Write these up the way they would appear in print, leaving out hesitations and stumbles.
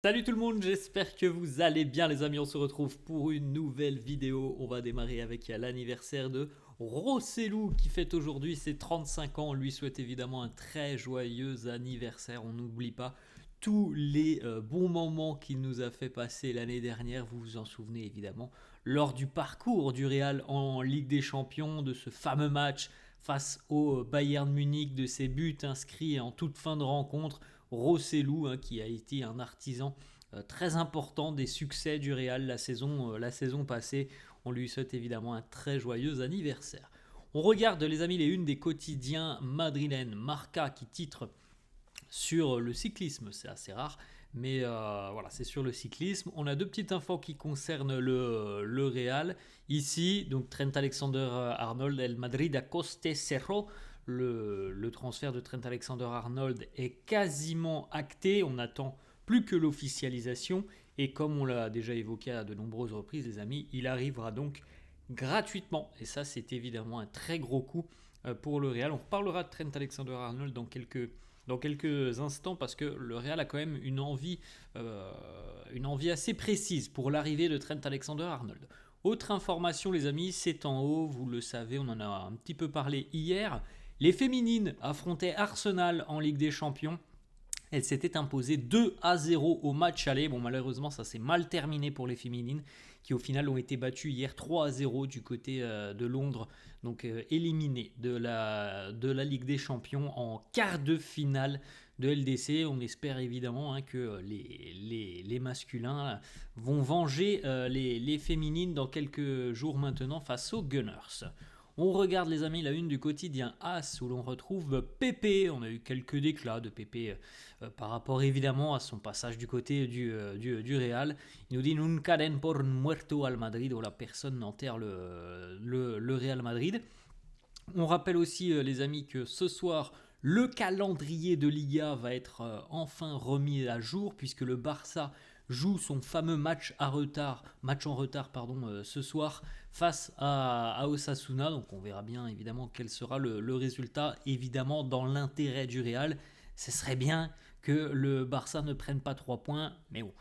Salut tout le monde, j'espère que vous allez bien les amis, on se retrouve pour une nouvelle vidéo. On va démarrer avec l'anniversaire de Rossellou qui fête aujourd'hui ses 35 ans. On lui souhaite évidemment un très joyeux anniversaire. On n'oublie pas tous les bons moments qu'il nous a fait passer l'année dernière. Vous vous en souvenez évidemment lors du parcours du Real en Ligue des Champions, de ce fameux match face au Bayern Munich, de ses buts inscrits en toute fin de rencontre. Rossellou, qui a été un artisan très important des succès du Real la saison passée. On lui souhaite évidemment un très joyeux anniversaire. On regarde les amis les unes des quotidiens madrilènes. Marca qui titre sur le cyclisme, c'est assez rare, mais voilà, c'est sur le cyclisme. On a deux petites infos qui concernent le Real. Ici, donc Trent Alexander-Arnold, El Madrid a coste cerro. Le transfert de Trent Alexander-Arnold est quasiment acté. On attend plus que l'officialisation. Et comme on l'a déjà évoqué à de nombreuses reprises, les amis, il arrivera donc gratuitement. Et ça, c'est évidemment un très gros coup pour le Real. On reparlera de Trent Alexander-Arnold dans quelques instants parce que le Real a quand même une envie assez précise pour l'arrivée de Trent Alexander-Arnold. Autre information les amis, c'est en haut, vous le savez, on en a un petit peu parlé hier. Les féminines affrontaient Arsenal en Ligue des Champions. Elle s'était imposée 2-0 au match aller. Bon, malheureusement, ça s'est mal terminé pour les féminines qui, au final, ont été battues hier 3-0 du côté de Londres. Donc, éliminées de la Ligue des Champions en quart de finale de LDC. On espère évidemment que les masculins vont venger les féminines dans quelques jours maintenant face aux Gunners. On regarde les amis la une du quotidien As où l'on retrouve Pepe. On a eu quelques déclats de Pepe par rapport évidemment à son passage du côté du Real. Il nous dit Nunca den por muerto al Madrid, où la personne n'enterre le Real Madrid. On rappelle aussi les amis que ce soir le calendrier de Liga va être enfin remis à jour puisque le Barça joue son fameux match en retard ce soir face à Osasuna. Donc on verra bien évidemment quel sera le résultat, évidemment dans l'intérêt du Real. Ce serait bien que le Barça ne prenne pas 3 points, mais bon,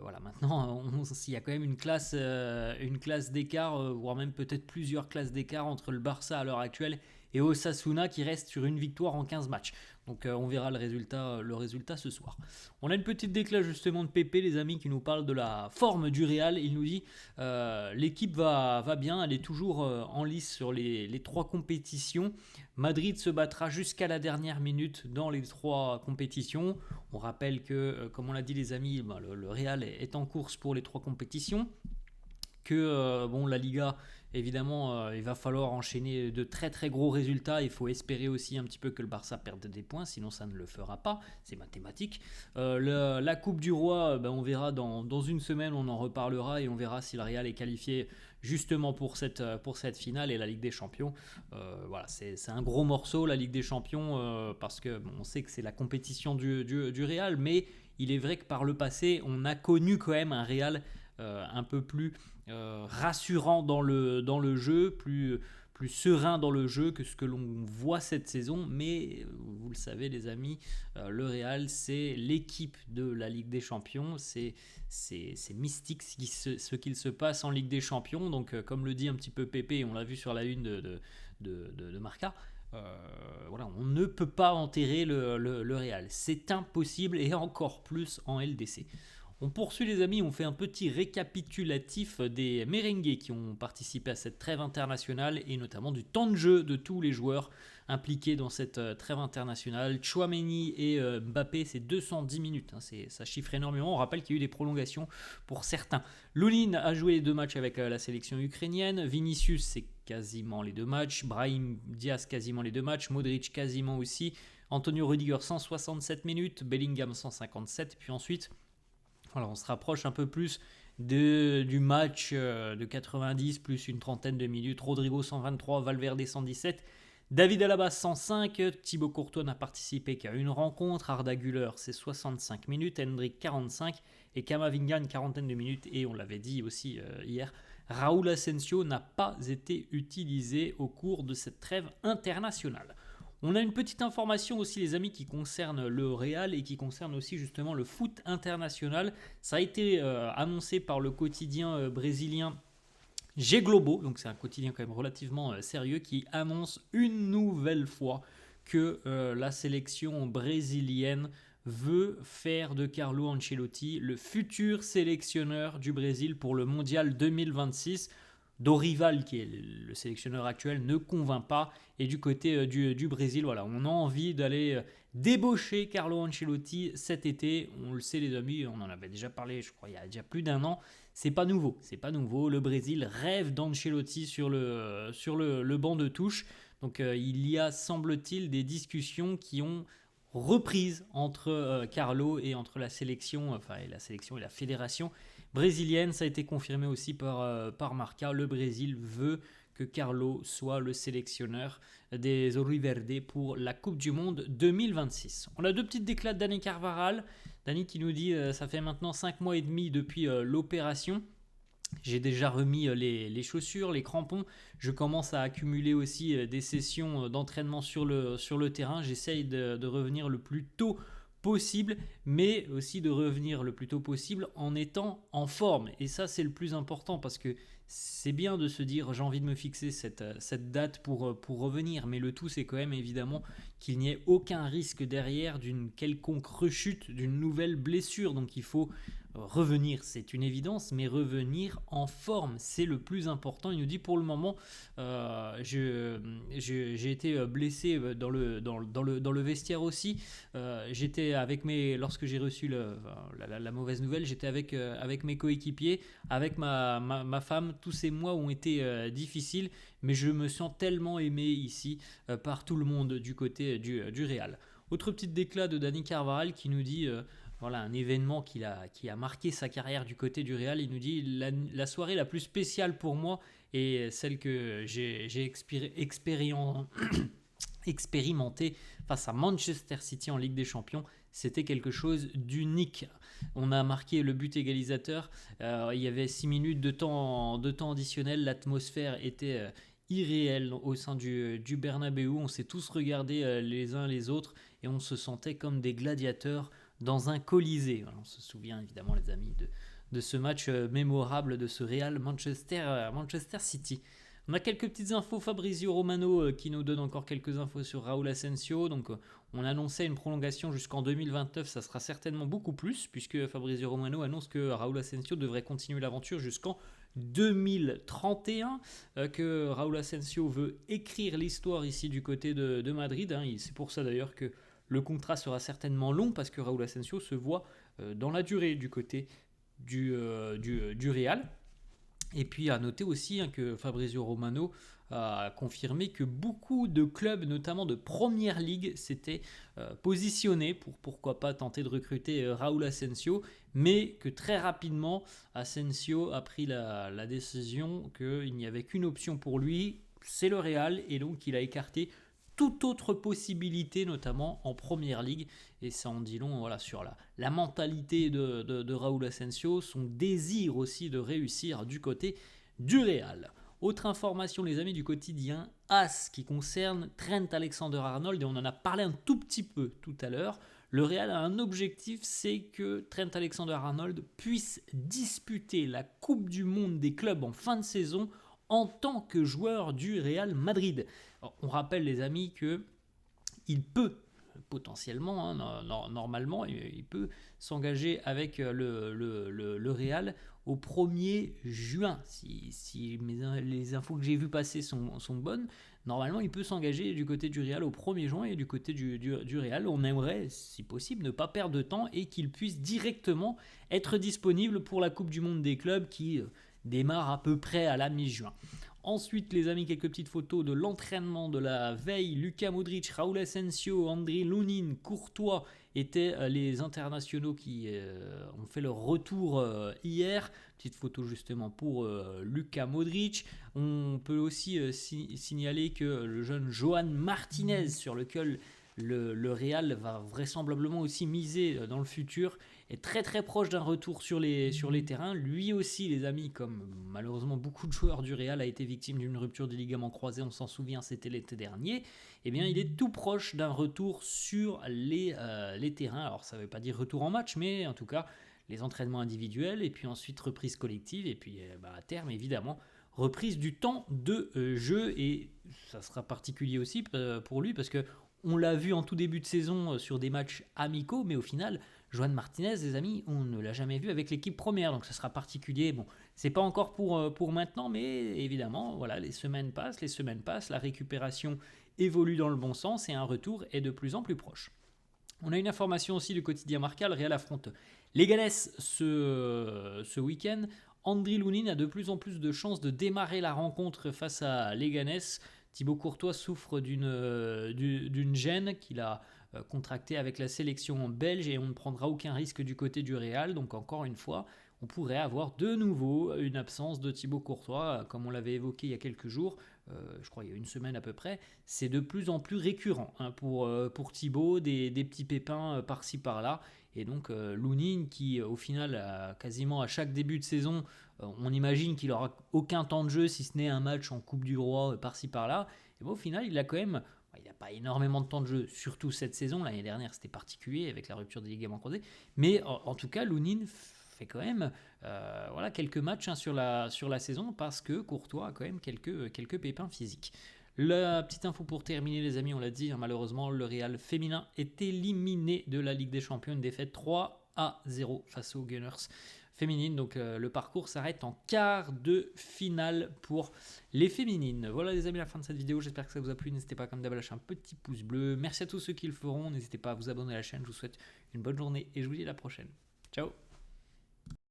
voilà, maintenant il y a quand même une classe d'écart, voire même peut-être plusieurs classes d'écart entre le Barça à l'heure actuelle et Osasuna qui reste sur une victoire en 15 matchs. Donc on verra le résultat ce soir. On a une petite déclat justement de Pépé, les amis, qui nous parle de la forme du Real. Il nous dit l'équipe va bien, elle est toujours en lice sur les trois compétitions. Madrid se battra jusqu'à la dernière minute dans les trois compétitions. On rappelle que, comme on l'a dit les amis, le Real est en course pour les trois compétitions. Que la Liga, évidemment, il va falloir enchaîner de très très gros résultats. Il faut espérer aussi un petit peu que le Barça perde des points, sinon ça ne le fera pas, c'est mathématique. La Coupe du Roi, on verra dans une semaine, on en reparlera et on verra si le Real est qualifié justement pour cette finale. Et la Ligue des Champions, voilà, c'est un gros morceau la Ligue des Champions, parce que on sait que c'est la compétition du Real, mais il est vrai que par le passé, on a connu quand même un Real un peu plus rassurant dans le jeu, plus serein dans le jeu que ce que l'on voit cette saison. Mais vous le savez les amis, le Real c'est l'équipe de la Ligue des Champions, c'est mystique ce qu'il se passe en Ligue des Champions. Donc comme le dit un petit peu Pépé, on l'a vu sur la une de Marca, voilà, on ne peut pas enterrer le Real, c'est impossible, et encore plus en LDC. On poursuit les amis, on fait un petit récapitulatif des merengues qui ont participé à cette trêve internationale et notamment du temps de jeu de tous les joueurs impliqués dans cette trêve internationale. Chouameni et Mbappé, c'est 210 minutes, ça chiffre énormément. On rappelle qu'il y a eu des prolongations pour certains. Lunin a joué les deux matchs avec la sélection ukrainienne, Vinicius c'est quasiment les deux matchs, Brahim Diaz quasiment les deux matchs, Modric quasiment aussi, Antonio Rudiger 167 minutes, Bellingham 157, puis ensuite voilà, on se rapproche un peu plus du match de 90 plus une trentaine de minutes. Rodrigo 123, Valverde 117, David Alaba 105, Thibaut Courtois n'a participé qu'à une rencontre, Arda Güler c'est 65 minutes, Hendrik 45 et Kamavinga une quarantaine de minutes. Et on l'avait dit aussi hier, Raúl Asensio n'a pas été utilisé au cours de cette trêve internationale. On a une petite information aussi les amis qui concerne le Real et qui concerne aussi justement le foot international. Ça a été annoncé par le quotidien brésilien G Globo, donc c'est un quotidien quand même relativement sérieux qui annonce une nouvelle fois que la sélection brésilienne veut faire de Carlo Ancelotti le futur sélectionneur du Brésil pour le Mondial 2026. Dorival, qui est le sélectionneur actuel, ne convainc pas. Et du côté du Brésil, voilà, on a envie d'aller débaucher Carlo Ancelotti cet été. On le sait les amis, on en avait déjà parlé, je crois, il y a déjà plus d'un an. C'est pas nouveau. Le Brésil rêve d'Ancelotti sur le banc de touche. Donc il y a, semble-t-il, des discussions qui ont reprise entre Carlo et entre la sélection, et la fédération brésilienne. Ça a été confirmé aussi par Marca. Le Brésil veut que Carlo soit le sélectionneur des Auriverde pour la Coupe du Monde 2026. On a deux petites déclats de Dani Carvajal. Dani qui nous dit ça fait maintenant 5 mois et demi depuis l'opération. J'ai déjà remis les chaussures, les crampons. Je commence à accumuler aussi des sessions d'entraînement sur le terrain. J'essaye de revenir le plus tôt possible, mais aussi de revenir le plus tôt possible en étant en forme. Et ça, c'est le plus important parce que c'est bien de se dire j'ai envie de me fixer cette date pour revenir. Mais le tout, c'est quand même évidemment qu'il n'y ait aucun risque derrière d'une quelconque rechute, d'une nouvelle blessure. Donc il faut revenir, c'est une évidence, mais revenir en forme, c'est le plus important. Il nous dit pour le moment, j'ai été blessé dans le vestiaire aussi. J'étais avec lorsque j'ai reçu la mauvaise nouvelle, j'étais avec mes coéquipiers, avec ma femme. Tous ces mois ont été difficiles, mais je me sens tellement aimé ici par tout le monde du côté du Real. Autre petite déclat de Dani Carvajal qui nous dit voilà un événement qui a marqué sa carrière du côté du Real. Il nous dit la soirée la plus spéciale pour moi et celle que j'ai expérimenté face à Manchester City en Ligue des Champions. C'était quelque chose d'unique. On a marqué le but égalisateur. Il y avait 6 minutes de temps additionnel. L'atmosphère était irréelle au sein du Bernabéu. On s'est tous regardés les uns les autres et on se sentait comme des gladiateurs dans un colisée. Voilà, on se souvient évidemment les amis de ce match mémorable de ce Real Manchester City. On a quelques petites infos. Fabrizio Romano qui nous donne encore quelques infos sur Raúl Asensio. Donc on annonçait une prolongation jusqu'en 2029, ça sera certainement beaucoup plus puisque Fabrizio Romano annonce que Raúl Asensio devrait continuer l'aventure jusqu'en 2031, que Raúl Asensio veut écrire l'histoire ici du côté de Madrid. C'est pour ça d'ailleurs que le contrat sera certainement long parce que Raúl Asensio se voit dans la durée du côté du Real. Et puis à noter aussi que Fabrizio Romano a confirmé que beaucoup de clubs, notamment de Première Ligue, s'étaient positionnés pour pourquoi pas tenter de recruter Raúl Asensio, mais que très rapidement Asensio a pris la décision qu'il n'y avait qu'une option pour lui, c'est le Real, et donc il a écarté toute autre possibilité, notamment en Première Ligue. Et ça en dit long sur la mentalité de Raúl Asensio, son désir aussi de réussir du côté du Real. Autre information les amis du quotidien AS qui concerne Trent Alexander-Arnold, et on en a parlé un tout petit peu tout à l'heure. Le Real a un objectif, c'est que Trent Alexander-Arnold puisse disputer la Coupe du Monde des clubs en fin de saison en tant que joueur du Real Madrid. Alors, on rappelle les amis qu'il peut potentiellement, normalement, il peut s'engager avec le Real au 1er juin. Si les infos que j'ai vues passer sont bonnes, normalement il peut s'engager du côté du Real au 1er juin, et du côté du Real, on aimerait, si possible, ne pas perdre de temps et qu'il puisse directement être disponible pour la Coupe du Monde des clubs qui démarre à peu près à la mi-juin. Ensuite, les amis, quelques petites photos de l'entraînement de la veille. Luka Modric, Raúl Asensio, Andriy Lunin, Courtois étaient les internationaux qui ont fait leur retour hier. Petite photo justement pour Luka Modric. On peut aussi signaler que le jeune Johan Martinez, sur lequel le Real va vraisemblablement aussi miser dans le futur, est très très proche d'un retour sur les terrains. Lui aussi, les amis, comme malheureusement beaucoup de joueurs du Real, a été victime d'une rupture des ligaments croisés, on s'en souvient, c'était l'été dernier. Eh bien, il est tout proche d'un retour sur les terrains. Alors, ça ne veut pas dire retour en match, mais en tout cas, les entraînements individuels, et puis ensuite reprise collective, et puis à terme, évidemment, reprise du temps de jeu, et ça sera particulier aussi pour lui, parce que on l'a vu en tout début de saison sur des matchs amicaux, mais au final, Joan Martinez, les amis, on ne l'a jamais vu avec l'équipe première, donc ça sera particulier. Bon, c'est pas encore pour maintenant, mais évidemment, voilà, les semaines passent, la récupération évolue dans le bon sens et un retour est de plus en plus proche. On a une information aussi du quotidien Marca, le Real affronte Leganés ce week-end. Andriy Lunin a de plus en plus de chances de démarrer la rencontre face à Leganés. Thibaut Courtois souffre d'une gêne qu'il a contractée avec la sélection belge et on ne prendra aucun risque du côté du Real. Donc encore une fois, on pourrait avoir de nouveau une absence de Thibaut Courtois, comme on l'avait évoqué il y a quelques jours, je crois il y a une semaine à peu près. C'est de plus en plus récurrent pour Thibaut, des petits pépins par-ci par-là. Et donc Lunin qui au final, quasiment à chaque début de saison, on imagine qu'il n'aura aucun temps de jeu si ce n'est un match en Coupe du Roi par-ci par-là. Et bon, au final, il a quand même... Il n'a pas énormément de temps de jeu, surtout cette saison. L'année dernière, c'était particulier avec la rupture des ligaments croisés. Mais en tout cas, Lunin fait quand même quelques matchs sur la saison parce que Courtois a quand même quelques pépins physiques. La petite info pour terminer, les amis, on l'a dit, malheureusement, le Real féminin est éliminé de la Ligue des Champions, une défaite 3-0 face aux Gunners féminines. Donc le parcours s'arrête en quart de finale pour les féminines. Voilà les amis, la fin de cette vidéo. J'espère que ça vous a plu. N'hésitez pas comme d'hab à lâcher un petit pouce bleu. Merci à tous ceux qui le feront. N'hésitez pas à vous abonner à la chaîne. Je vous souhaite une bonne journée et je vous dis à la prochaine. Ciao.